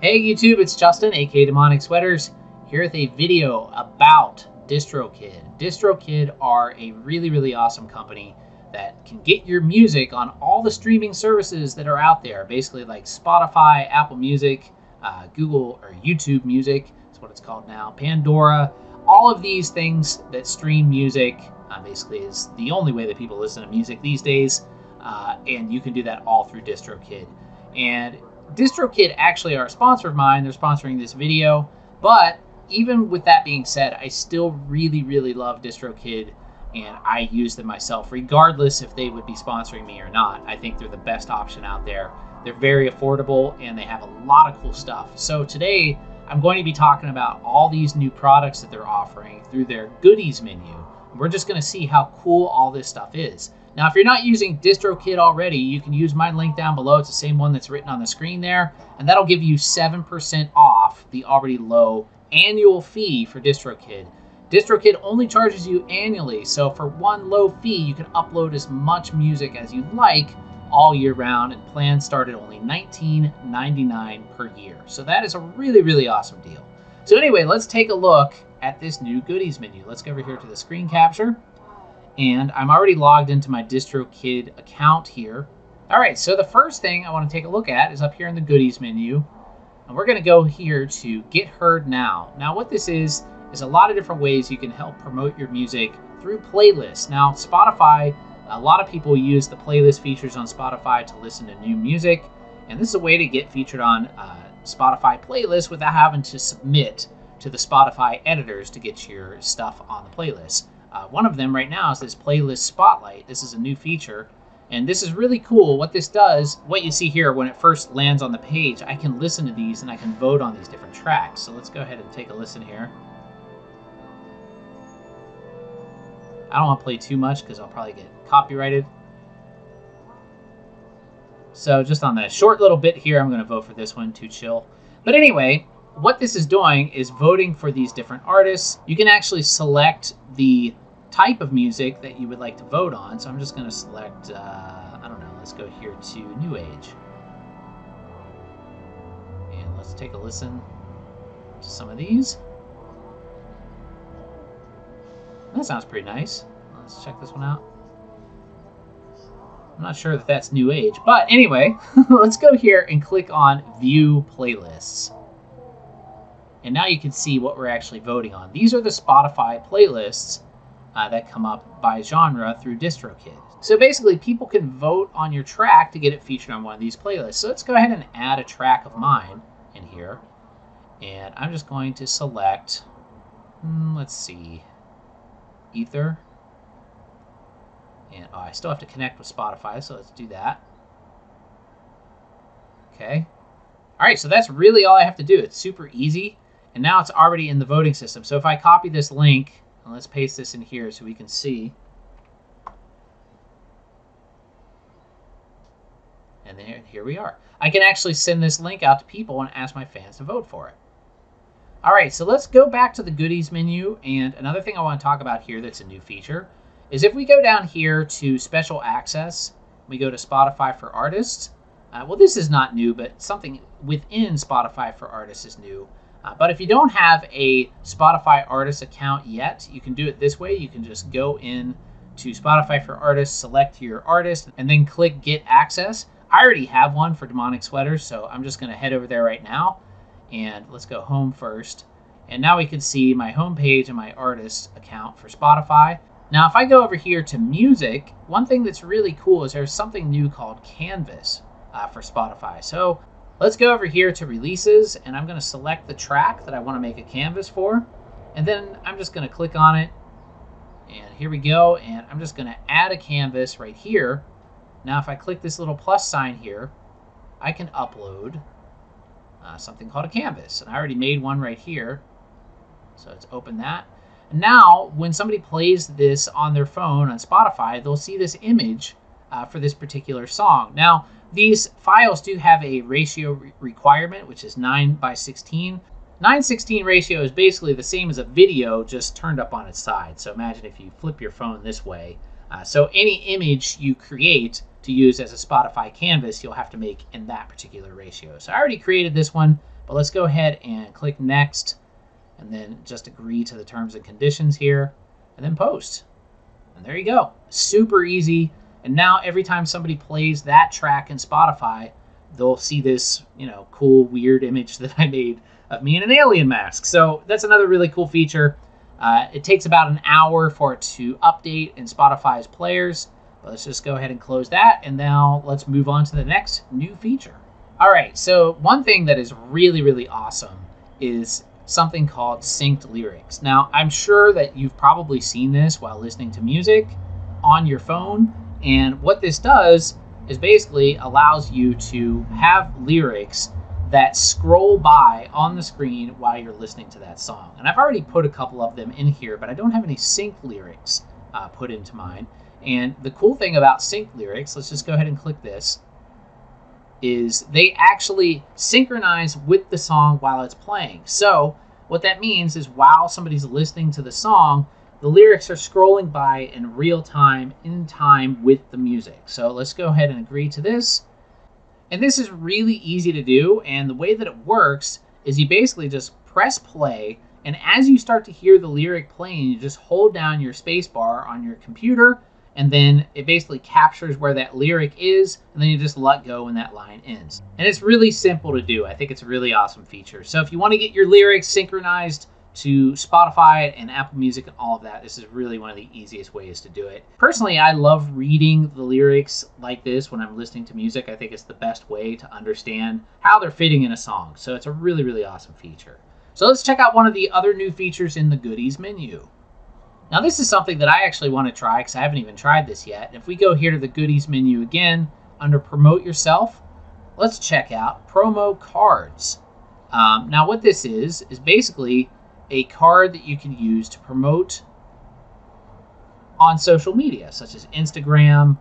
Hey YouTube, it's Justin, aka Demonic Sweaters, here with a video about DistroKid. DistroKid are a really awesome company that can get your music on all the streaming services that are out there, basically like Spotify, Apple Music, Google or YouTube Music, that's what it's called now, Pandora, all of these things that stream music basically is the only way that people listen to music these days, and you can do that all through DistroKid. And DistroKid actually are a sponsor of mine. They're sponsoring this video, but even with that being said, I still really love DistroKid, and I use them myself regardless if they would be sponsoring me or not. I think they're the best option out there. They're very affordable and they have a lot of cool stuff. So today I'm going to be talking about all these new products that they're offering through their goodies menu. We're just going to see how cool all this stuff is. Now, if you're not using DistroKid already, you can use my link down below. It's the same one that's written on the screen there, and that'll give you 7% off the already low annual fee for DistroKid. DistroKid only charges you annually, so for one low fee, you can upload as much music as you like all year round, and plans start at only $19.99 per year. So that is a really awesome deal. So anyway, let's take a look at this new goodies menu. Let's go over here to the screen capture. And I'm already logged into my DistroKid account here. All right, so the first thing I want to take a look at is up here in the goodies menu. And we're going to go here to Get Heard Now. Now what this is a lot of different ways you can help promote your music through playlists. Now Spotify, a lot of people use the playlist features on Spotify to listen to new music. And this is a way to get featured on Spotify playlists without having to submit to the Spotify editors to get your stuff on the playlist. One of them right now is this playlist spotlight. This is a new feature, and this is really cool. What this does, what you see here when it first lands on the page, I can listen to these and I can vote on these different tracks. So let's go ahead and take a listen here. I don't want to play too much because I'll probably get copyrighted. So just on the short little bit here, I'm going to vote for this one, Too Chill. But anyway, what this is doing is voting for these different artists. You can actually select the type of music that you would like to vote on. So I'm just going to select, I don't know, let's go here to New Age. And let's take a listen to some of these. That sounds pretty nice. Let's check this one out. I'm not sure that that's New Age, but anyway, let's go here and click on View Playlists. And now you can see what we're actually voting on. These are the Spotify playlists that come up by genre through DistroKid. So basically, people can vote on your track to get it featured on one of these playlists. So let's go ahead and add a track of mine in here. And I'm just going to select, let's see, Ether. And I still have to connect with Spotify, so let's do that. Okay. All right, so that's really all I have to do. It's super easy. And now it's already in the voting system. So if I copy this link, and let's paste this in here so we can see. And then here we are. I can actually send this link out to people and ask my fans to vote for it. All right, so let's go back to the goodies menu. And another thing I want to talk about here that's a new feature is if we go down here to special access, we go to Spotify for Artists. Well, this is not new, but something within Spotify for Artists is new. But if you don't have a Spotify Artist account yet, you can do it this way. You can just go in to Spotify for Artists, select your artist, and then click Get Access. I already have one for Demonic Sweaters, so I'm just going to head over there right now. And let's go home first. And now we can see my home page and my artist account for Spotify. Now, if I go over here to music, one thing that's really cool is there's something new called Canvas for Spotify. So let's go over here to releases, and I'm going to select the track that I want to make a canvas for. And then I'm just going to click on it. And here we go. And I'm just going to add a canvas right here. Now, if I click this little plus sign here, I can upload something called a canvas. And I already made one right here. So let's open that. And now, when somebody plays this on their phone on Spotify, they'll see this image for this particular song. Now, these files do have a ratio requirement, which is 9:16. 9:16 ratio is basically the same as a video, just turned up on its side. So imagine if you flip your phone this way. So any image you create to use as a Spotify canvas, you'll have to make in that particular ratio. So I already created this one. But let's go ahead and click next, and then just agree to the terms and conditions here, and then post. And there you go. Super easy. And now every time somebody plays that track in Spotify, they'll see this, cool, weird image that I made of me in an alien mask. So that's another really cool feature. It takes about an hour for it to update in Spotify's players. But let's just go ahead and close that. And now let's move on to the next new feature. All right, so one thing that is really, really awesome is something called synced lyrics. Now, I'm sure that you've probably seen this while listening to music on your phone. And what this does is basically allows you to have lyrics that scroll by on the screen while you're listening to that song. And I've already put a couple of them in here, but I don't have any synced lyrics put into mine. And the cool thing about synced lyrics, let's just go ahead and click this, is they actually synchronize with the song while it's playing. So what that means is while somebody's listening to the song, the lyrics are scrolling by in real time, in time with the music. So let's go ahead and agree to this. And this is really easy to do. And the way that it works is you basically just press play. And as you start to hear the lyric playing, you just hold down your space bar on your computer. And then it basically captures where that lyric is. And then you just let go when that line ends. And it's really simple to do. I think it's a really awesome feature. So if you want to get your lyrics synchronized to Spotify and Apple Music and all of that, this is really one of the easiest ways to do it. Personally, I love reading the lyrics like this when I'm listening to music. I think it's the best way to understand how they're fitting in a song. So it's a really, really awesome feature. So let's check out one of the other new features in the goodies menu. Now this is something that I actually want to try because I haven't even tried this yet. And if we go here to the goodies menu again, under promote yourself, let's check out promo cards. Now what this is basically a card that you can use to promote on social media, such as Instagram,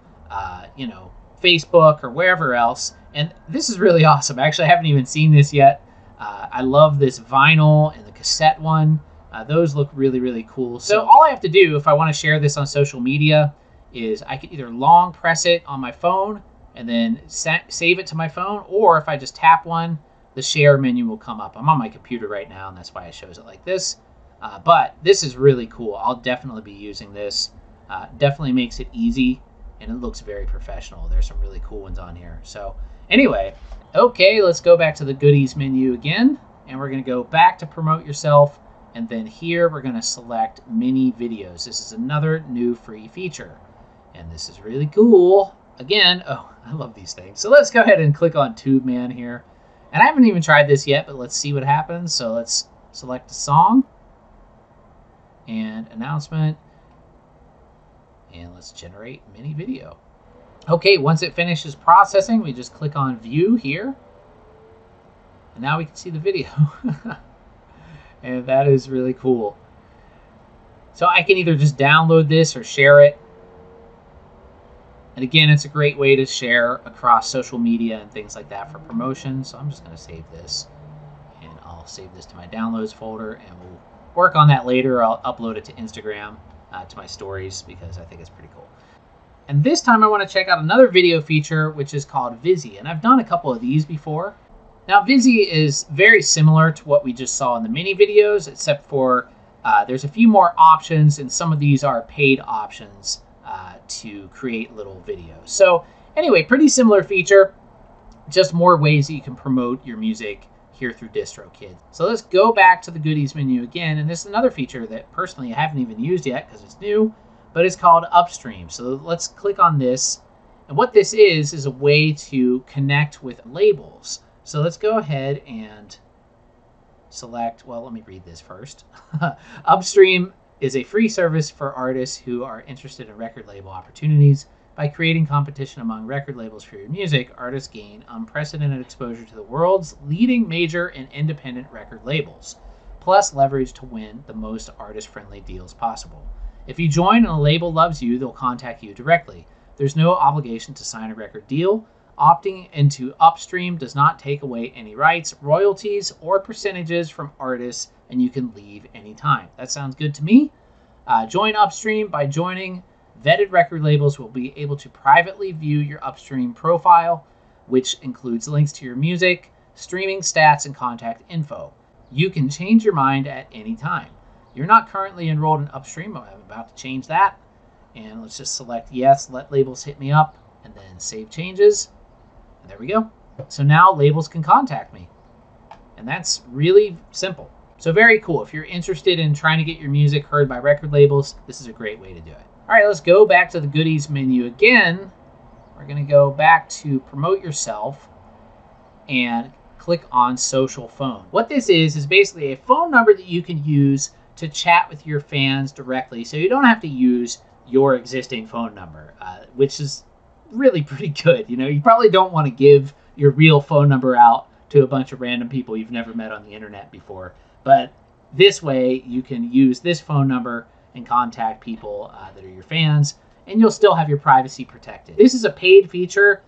Facebook, or wherever else. And this is really awesome. Actually, I haven't even seen this yet. I love this vinyl and the cassette one. Those look really, really cool. So all I have to do if I want to share this on social media is I can either long press it on my phone and then save it to my phone, or if I just tap one, the share menu will come up. I'm on my computer right now, and that's why it shows it like this. But this is really cool. I'll definitely be using this. Definitely makes it easy, and it looks very professional. There's some really cool ones on here. So anyway, okay, let's go back to the goodies menu again, and we're going to go back to promote yourself, and then here we're going to select mini videos. This is another new free feature, and this is really cool. Again, oh, I love these things. So let's go ahead and click on TubeMan here. And I haven't even tried this yet, but let's see what happens. So let's select a song and announcement, and let's generate mini video. Okay, once it finishes processing, we just click on view here, and now we can see the video. And that is really cool. So I can either just download this or share it. And again, it's a great way to share across social media and things like that for promotion. So I'm just going to save this, and I'll save this to my downloads folder, and we'll work on that later. I'll upload it to Instagram, to my stories, because I think it's pretty cool. And this time I want to check out another video feature, which is called Visi. And I've done a couple of these before. Now Visi is very similar to what we just saw in the mini videos, except for there's a few more options, and some of these are paid options to create little videos. So anyway, pretty similar feature, just more ways that you can promote your music here through DistroKid. So let's go back to the goodies menu again, and this is another feature that personally I haven't even used yet because it's new, but it's called Upstream. So let's click on this, and what this is a way to connect with labels. So let's go ahead and select, well, let me read this first. Upstream is a free service for artists who are interested in record label opportunities. By creating competition among record labels for your music, artists gain unprecedented exposure to the world's leading major and independent record labels, plus leverage to win the most artist-friendly deals possible. If you join and a label loves you, they'll contact you directly. There's no obligation to sign a record deal. Opting into Upstream does not take away any rights, royalties, or percentages from artists, and you can leave anytime. That sounds good to me. Join Upstream. By joining, vetted record labels will be able to privately view your Upstream profile, which includes links to your music, streaming stats, and contact info. You can change your mind at any time. You're not currently enrolled in Upstream. I'm about to change that. And let's just select yes, let labels hit me up, and then save changes. And there we go. So now labels can contact me. And that's really simple. So very cool. If you're interested in trying to get your music heard by record labels, this is a great way to do it. All right, let's go back to the goodies menu again. We're going to go back to promote yourself and click on social phone. What this is basically a phone number that you can use to chat with your fans directly, so you don't have to use your existing phone number, which is really pretty good. You know, you probably don't want to give your real phone number out to a bunch of random people you've never met on the internet before, but this way you can use this phone number and contact people that are your fans, and you'll still have your privacy protected. This is a paid feature.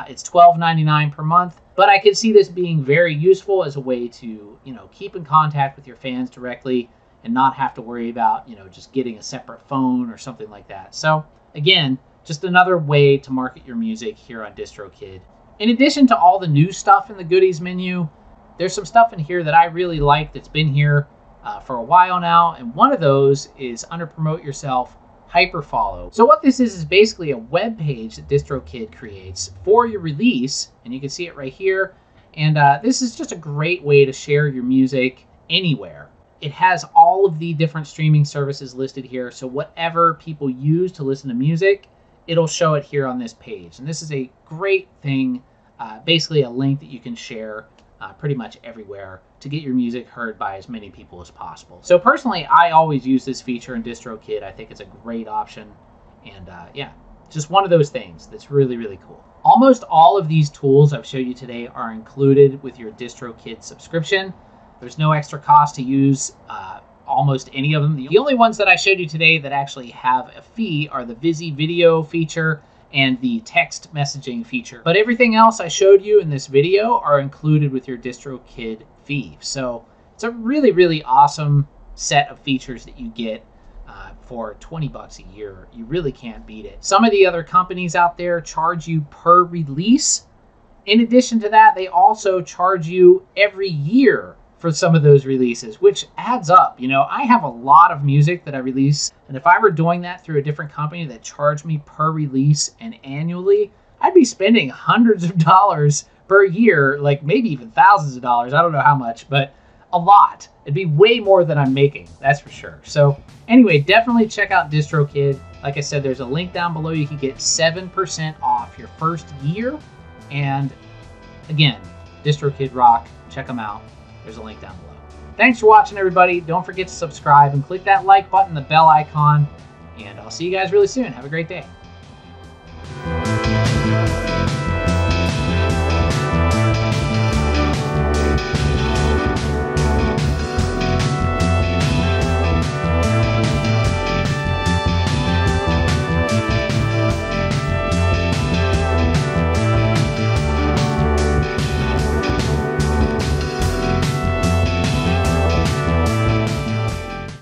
It's $12.99 per month, but I can see this being very useful as a way to, you know, keep in contact with your fans directly and not have to worry about, you know, just getting a separate phone or something like that. So again, just another way to market your music here on DistroKid. In addition to all the new stuff in the goodies menu, there's some stuff in here that I really like that's been here for a while now, and one of those is under Promote Yourself, Hyperfollow. So what this is basically a web page that DistroKid creates for your release, and you can see it right here. And this is just a great way to share your music anywhere. It has all of the different streaming services listed here, so whatever people use to listen to music, it'll show it here on this page. And this is a great thing, basically a link that you can share pretty much everywhere to get your music heard by as many people as possible. So personally, I always use this feature in DistroKid. I think it's a great option. And yeah, just one of those things that's really, really cool. Almost all of these tools I've showed you today are included with your DistroKid subscription. There's no extra cost to use almost any of them. The only ones that I showed you today that actually have a fee are the Visi video feature and the text messaging feature. But everything else I showed you in this video are included with your DistroKid fee. So it's a really, really awesome set of features that you get for 20 bucks a year. You really can't beat it. Some of the other companies out there charge you per release. In addition to that, they also charge you every year for some of those releases, which adds up. You know, I have a lot of music that I release, and if I were doing that through a different company that charged me per release and annually, I'd be spending hundreds of dollars per year, like maybe even thousands of dollars. I don't know how much, but a lot. It'd be way more than I'm making, that's for sure. So anyway, definitely check out DistroKid. Like I said, there's a link down below. You can get 7% off your first year. And again, DistroKid rock. Check them out. There's a link down below. Thanks for watching, everybody. Don't forget to subscribe and click that like button, the bell icon, and I'll see you guys really soon. Have a great day.